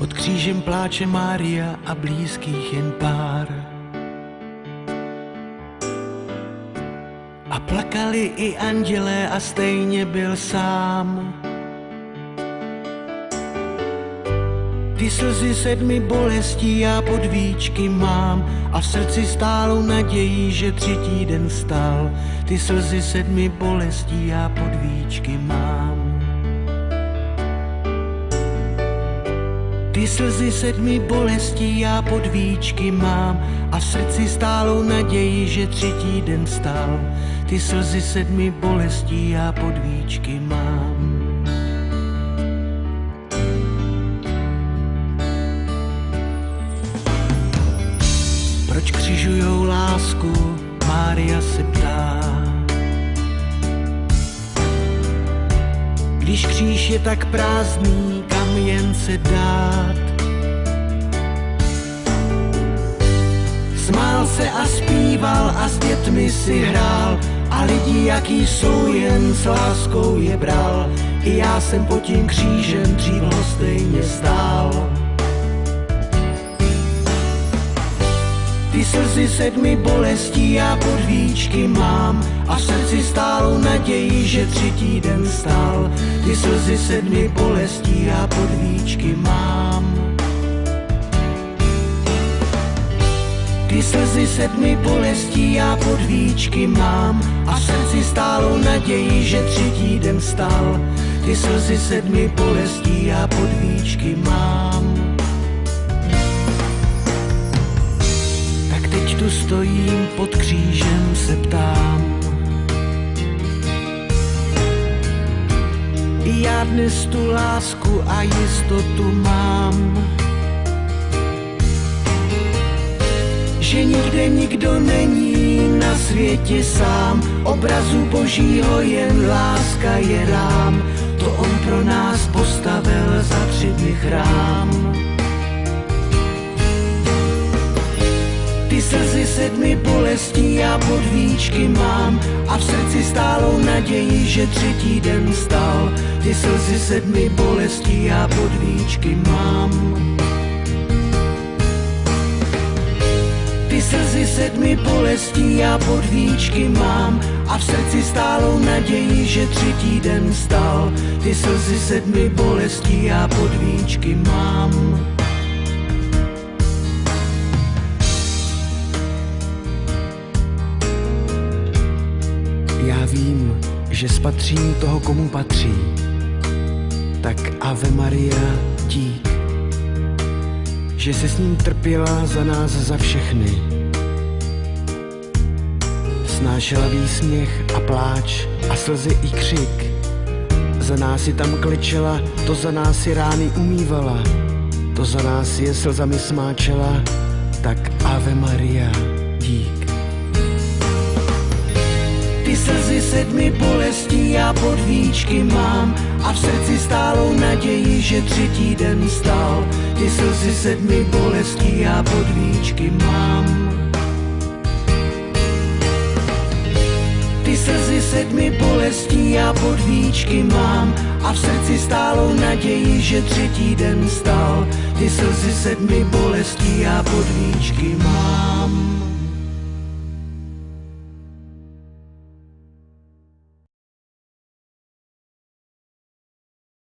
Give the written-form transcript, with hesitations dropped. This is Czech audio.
Pod křížem pláče Mária a blízkých jen pár. A plakali i andělé a stejně byl sám. Ty slzy 7 bolestí já pod víčky mám a v srdci stálou naději, že 3. den vstal. Ty slzy 7 bolestí já pod víčky mám. Ty slzy 7 bolestí já pod víčky mám a v srdci stálou naději, že 3. den vstal. Ty slzy 7 bolestí já pod víčky mám. Proč křižujou lásku, Mária se ptá. Když kříž je tak prázdný, kam jen se dát. Smál se a zpíval a s dětmi si hrál a lidi, jaký jsou, jen s láskou je bral. I já jsem pod tím křížem dřív lhostejně stál. Ty slzy 7 bolestí já pod víčky mám a v srdci stálou naději, že 3. den vstal. Ty slzy 7 bolestí já pod víčky mám. Ty slzy 7 bolestí já pod víčky mám a v srdci stálou naději, že 3. den vstal. Ty slzy 7 bolestí já pod víčky mám. Teď tu stojím pod křížem, se ptám. I já dnes tu lásku a jistotu mám, že nikde nikdo není na světě sám. Obrazu Božího jen láska je rám. To on pro nás postavil za 3 dny chrám. Ty slzy 7 bolestí já pod víčky mám a v srdci stálou naději, že 3. den vstal. Ty slzy 7 bolestí já pod víčky mám. Ty slzy 7 bolestí já pod víčky mám a v srdci stálou naději, že 3. den vstal. Ty slzy 7 bolestí já pod víčky mám. Já vím, že spatřím toho, komu patří, tak Ave Maria, dík, že jsi s ním trpěla za nás, za všechny. Snášela výsměch a pláč a slzy i křik. Za nás si tam klečela, to za nás si rány umývala, to za nás je slzami smáčela, tak Ave Maria, dík. Ty slzy 7 bolestí já pod víčky mám a v srdci stálou naději, že 3. den vstal. Ty slzy 7 bolestí já pod víčky mám. Ty slzy 7 bolestí já pod víčky mám a v srdci stálou naději, že 3. den vstal. Ty slzy 7 bolestí já pod víčky mám.